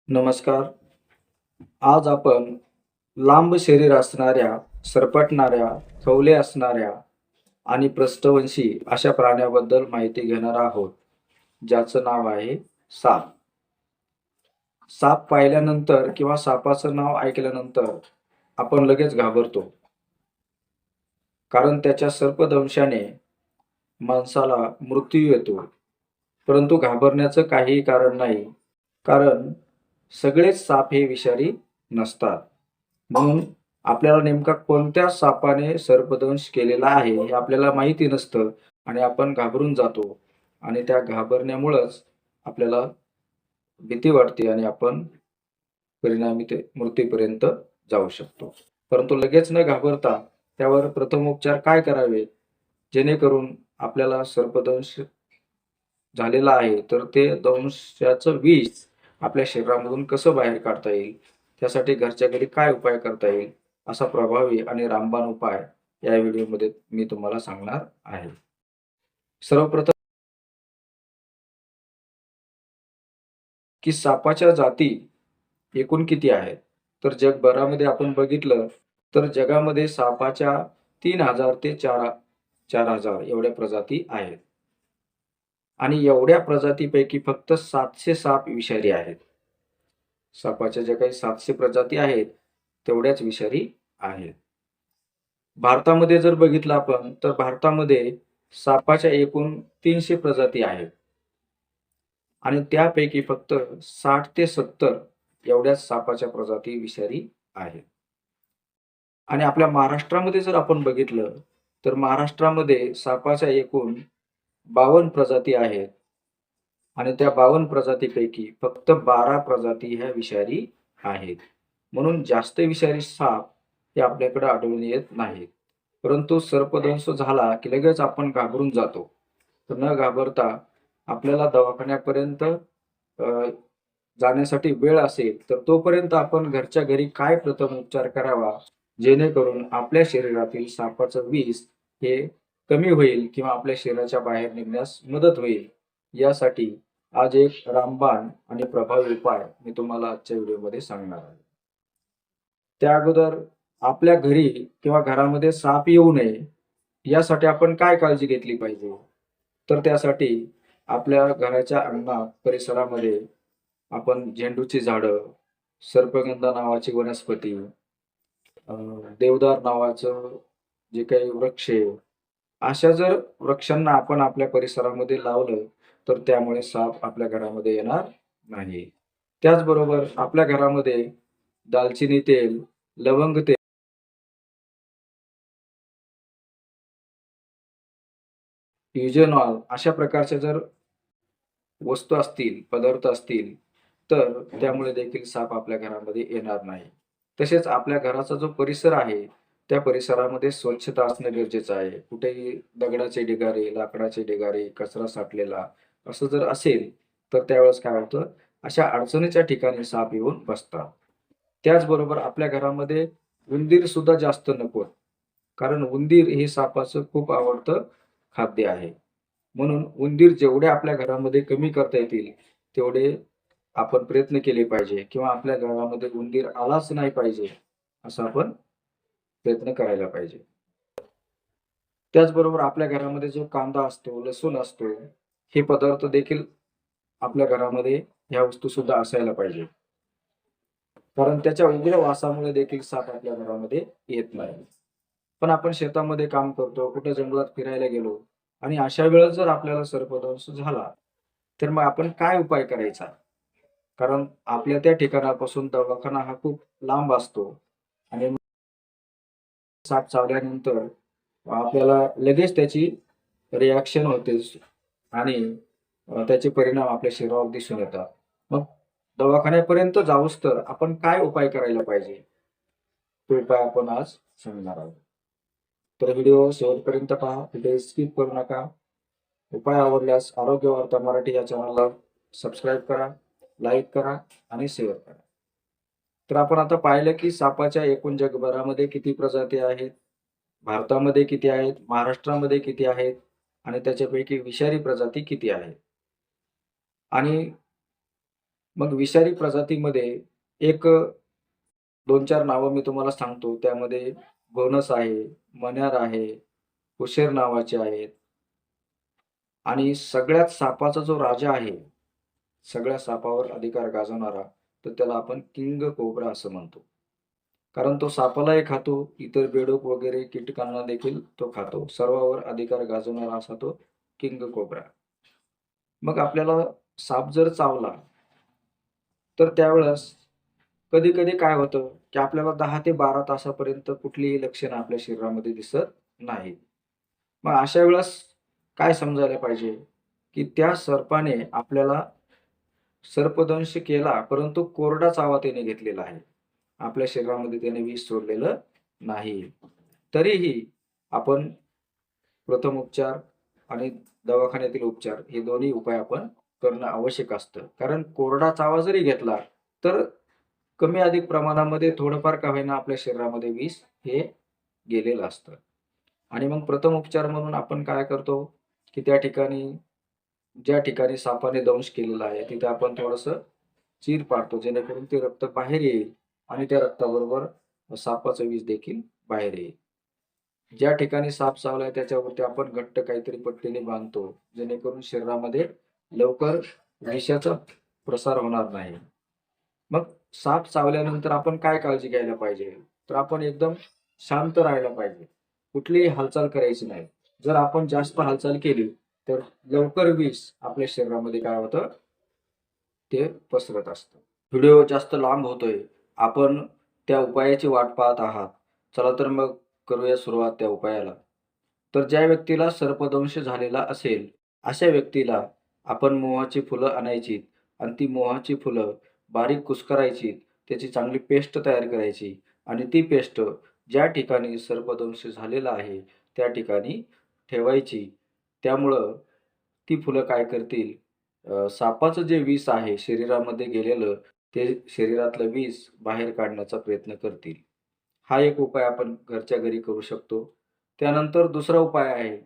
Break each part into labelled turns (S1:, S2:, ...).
S1: नमस्कार. आज आपण लांब शरीर असणाऱ्या, सरपटणाऱ्या, खवले असणाऱ्या आणि पृष्ठवंशी अशा प्राण्याबद्दल माहिती घेणार आहोत, ज्याचं नाव आहे साप. साप पाहिल्यानंतर किंवा सापाचं नाव ऐकल्यानंतर आपण लगेच घाबरतो. कारण त्याच्या सर्पदंशाने माणसाला मृत्यू येतो. परंतु घाबरण्याचं काहीही कारण नाही. कारण सगळेच साप हे विषारी नसतात. म्हणून आपल्याला नेमका कोणत्या सापाने सर्पदंश केलेला आहे हे आपल्याला माहिती नसतं आणि आपण घाबरून जातो आणि त्या घाबरण्यामुळंच आपल्याला भीती वाटते आणि आपण परिणामी ते मृत्यूपर्यंत जाऊ शकतो. परंतु लगेच न घाबरता त्यावर प्रथमोपचार काय करावे, जेणेकरून आपल्याला सर्पदंश झालेला आहे, तर ते दंशाचं विष आपल्या शरीरामधून कसं बाहेर काढता येईल, त्यासाठी घरच्या घरी काय उपाय करता येईल, असा प्रभावी आणि रामबाण उपाय या व्हिडिओमध्ये मी तुम्हाला सांगणार आहे. सर्वप्रथम की सापाच्या जाती एकूण किती आहेत? तर जगभरामध्ये आपण बघितलं, तर जगामध्ये सापाच्या 3000 ते 4000 एवढ्या प्रजाती आहेत आणि एवढ्या प्रजातीपैकी फक्त 700 साप विषारी आहेत. सापाच्या ज्या काही 700 प्रजाती आहेत, तेवढ्याच विषारी आहेत. भारतामध्ये जर बघितलं आपण, तर भारतामध्ये सापाच्या एकूण 300 प्रजाती आहेत आणि त्यापैकी फक्त 60 ते 70 एवढ्याच सापाच्या प्रजाती विषारी आहेत. आणि आपल्या महाराष्ट्रामध्ये जर आपण बघितलं, तर महाराष्ट्रामध्ये सापाच्या एकूण 52 प्रजाती आहेत आणि त्या 52 प्रजातीपैकी फक्त 12 प्रजाती ह्या विषारी आहेत. म्हणून जास्त विषारी साप हे आपल्याकडे आढळून येत नाहीत. परंतु सर्पदंश झाला, की लगेच आपण घाबरून जातो. तर न घाबरता आपल्याला दवाखान्यापर्यंत जाण्यासाठी वेळ असेल, तर तोपर्यंत आपण घरच्या घरी काय प्रथम उपचार करावा, जेणेकरून आपल्या शरीरातील सापाचं विष हे कमी होईल किंवा आपल्या शरीराच्या बाहेर निघण्यास मदत होईल. यासाठी आज एक रामबाण आणि प्रभावी उपाय मी तुम्हाला आजच्या व्हिडिओमध्ये सांगणार आहे. त्या अगोदर आपल्या घरी किंवा घरामध्ये साप येऊ नये, यासाठी आपण काय काळजी घेतली पाहिजे? तर त्यासाठी आपल्या घराच्या अंगणात, परिसरामध्ये आपण झेंडूची झाडं, सर्पगंधा नावाची वनस्पती, देवदार नावाचं जे काही वृक्ष आहे, अशा जर वृक्षांना आपण आपल्या परिसरामध्ये लावलं, तर त्यामुळे साप आपल्या घरामध्ये येणार नाही. त्याचबरोबर आपल्या घरामध्ये दालचिनी तेल, लवंग तेल, युजनॉल अशा प्रकारच्या जर वस्तू असतील, पदार्थ असतील, तर त्यामुळे देखील साप आपल्या घरामध्ये येणार नाही. तसेच आपल्या घराचा जो परिसर आहे, त्या परिसरामध्ये स्वच्छता असणं गरजेचं आहे. कुठेही दगडाचे ढिगारे, लाकडाचे ढिगारे, कचरा साठलेला असं जर असेल, तर त्यावेळेस काय होतं, अशा अडचणीच्या ठिकाणी साप येऊन बसतात. त्याचबरोबर आपल्या घरामध्ये उंदीर सुद्धा जास्त नकोत. कारण उंदीर हे सापाचं खूप आवडतं खाद्य आहे. म्हणून उंदीर जेवढे आपल्या घरामध्ये कमी करता येतील, तेवढे आपण प्रयत्न केले पाहिजे किंवा आपल्या घरामध्ये उंदीर आलाच नाही पाहिजे, असा आपण प्रयत्न करायला पाहिजे. त्याचबरोबर आपल्या घरामध्ये जो कांदा असतो, लसूण असतो, हे पदार्थ देखील आपल्या घरामध्ये ह्या वस्तू सुद्धा असायला पाहिजे. कारण त्याच्या उग्र वासामुळे देखील साप आपल्या घरामध्ये येत नाही. पण आपण शेतामध्ये काम करतो, कुठे जंगलात फिरायला गेलो आणि अशा वेळेस जर आपल्याला सर्पदंश झाला, तर मग आपण काय उपाय करायचा? कारण आपल्या त्या ठिकाणापासून दवाखाना हा खूप लांब असतो आणि मग साप चावल्यानंतर आपल्याला लगेच त्याची रिएक्शन होते आणि त्याचे परिणाम आपल्या शरीरावर दिसून येतात. मग दवाखान्यापर्यंत जाऊस तर आपण काय उपाय करायला पाहिजे? तो उपाय आपण आज सांगणार आहोत. तर व्हिडिओ शेवटपर्यंत पहा. व्हिडिओ स्किप करू नका. उपाय आवडल्यास आरोग्य वार्ता मराठी या चॅनलला सबस्क्राईब करा, लाईक करा आणि शेअर करा. तर आपण आता पाहिलं की सापाच्या एकूण जगभरामध्ये किती प्रजाती आहेत, भारतामध्ये किती आहेत, महाराष्ट्रामध्ये किती आहेत आणि त्याच्यापैकी विषारी प्रजाती किती आहेत. आणि मग विषारी प्रजातीमध्ये एक 2-4 नावं मी तुम्हाला सांगतो. त्यामध्ये गोनस आहे, मण्यार आहे, उशेर नावाचे आहेत आणि सगळ्यात सापाचा जो राजा आहे, सगळ्या सापावर अधिकार गाजवणारा, तर त्याला आपण किंग कोब्रा असं म्हणतो. कारण तो सापालाही खातो, इतर बेडूक वगैरे कीटकांना देखील तो खातो. सर्वांवर अधिकार गाजवणारा असा तो किंग कोब्रा. मग आपल्याला साप जर चावला, तर त्यावेळेस कधी-कधी काय होतं, की आपल्याला 10 ते 12 तासापर्यंत कुठलीही लक्षणं आपल्या शरीरामध्ये दिसत नाहीत. मग अशा वेळेस काय समजायला पाहिजे, की त्या सर्पाने आपल्याला सर्पदंश केला, परंतु कोरडा चावा त्याने घेतलेला आहे. आपल्या शरीरामध्ये त्याने विष सोडलेलं नाही. तरीही आपण प्रथम उपचार आणि दवाखान्यातील उपचार हे दोन्ही उपाय आपण करणं आवश्यक असतं. कारण कोरडा चावा जरी घेतला, तर कमी अधिक प्रमाणामध्ये थोडंफार का होईना आपल्या शरीरामध्ये विष हे गेलेलं असतं. आणि मग प्रथम उपचार म्हणून आपण काय करतो, की त्या ठिकाणी ज्या ठिकाणी सापाने दंश केलेला आहे, तिथे आपण थोडंसं चीर पाडतो, जेणेकरून ते रक्त बाहेर येईल आणि त्या रक्ताबरोबर सापाचं विष देखील बाहेर येईल. ज्या ठिकाणी साप चावलाय त्याच्यावरती आपण घट्ट काहीतरी पट्टीने बांधतो, जेणेकरून शरीरामध्ये लवकर विषाचा प्रसार होणार नाही. मग साप चावल्यानंतर आपण काय काळजी घ्यायला पाहिजे? तर आपण एकदम शांत राहायला पाहिजे. कुठलीही हालचाल करायची नाही. जर आपण जास्त हालचाल केली, तर लवकर विष आपल्या शरीरामध्ये काय होतं, ते पसरत असतं. व्हिडिओ जास्त लांब होतोय. आपण त्या उपायाची वाट पाहत आहात. चला तर मग करूया सुरुवात त्या उपायाला. तर ज्या व्यक्तीला सर्पदंश झालेला असेल, अशा व्यक्तीला आपण मोहाची फुलं आणायची आणि ती मोहाची फुलं बारीक कुस्करायची. त्याची चांगली पेस्ट तयार करायची आणि ती पेस्ट ज्या ठिकाणी सर्पदंश झालेला आहे, त्या ठिकाणी ठेवायची. त्यामुळं ती फुलं काय करतील, सापाचं जे विष आहे शरीरामध्ये गेलेलं, ते शरीरातलं विष बाहेर काढण्याचा प्रयत्न करतील. हा एक उपाय आपण घरच्या घरी करू शकतो. त्यानंतर दुसरा उपाय आहे.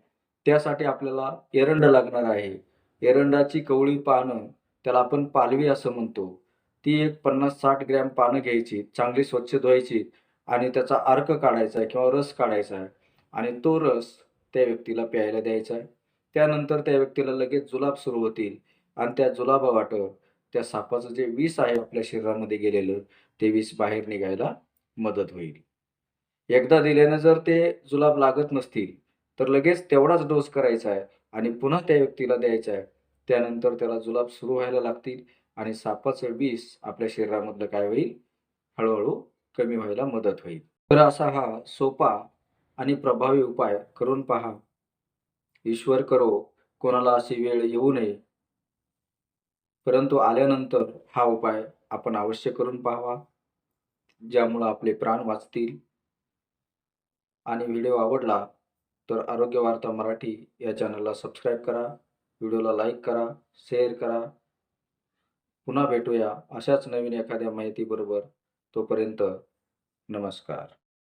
S1: त्यासाठी आपल्याला एरंड लागणार आहे. एरंडाची कवळी पानं, त्याला आपण पालवी असं म्हणतो. ती एक 50-60 ग्रॅम पानं घ्यायची, चांगली स्वच्छ धुवायची आणि त्याचा अर्क काढायचा आहे किंवा रस काढायचा आहे आणि तो रस त्या व्यक्तीला प्यायला द्यायचा आहे. त्यानंतर त्या व्यक्तीला लगेच जुलाब सुरू होतील आणि त्या जुलाबावाटं त्या सापाचं जे विष आहे आपल्या शरीरामध्ये गेलेलं, ते विष बाहेर निघायला मदत होईल. एकदा दिल्यानं जर ते जुलाब लागत नसतील, तर लगेच तेवढाच डोस करायचा आहे आणि पुन्हा त्या व्यक्तीला द्यायचा आहे. त्यानंतर त्याला जुलाब सुरू व्हायला लागतील आणि सापाचं विष आपल्या शरीरामधलं काय होईल, हळू कमी व्हायला मदत होईल. तर असा हा सोपा आणि प्रभावी उपाय करून पहा. ईश्वर करो कोणाला अशी वेळ येऊ नये. परंतु आल्यानंतर हा उपाय आपण अवश्य करून पाहावा, ज्यामुळं आपले प्राण वाचतील. आणि व्हिडिओ आवडला तर आरोग्य वार्ता मराठी या चॅनलला सबस्क्राईब करा, व्हिडिओला लाईक करा, शेअर करा. पुन्हा भेटूया अशाच नवीन एखाद्या माहितीबरोबर. तोपर्यंत नमस्कार.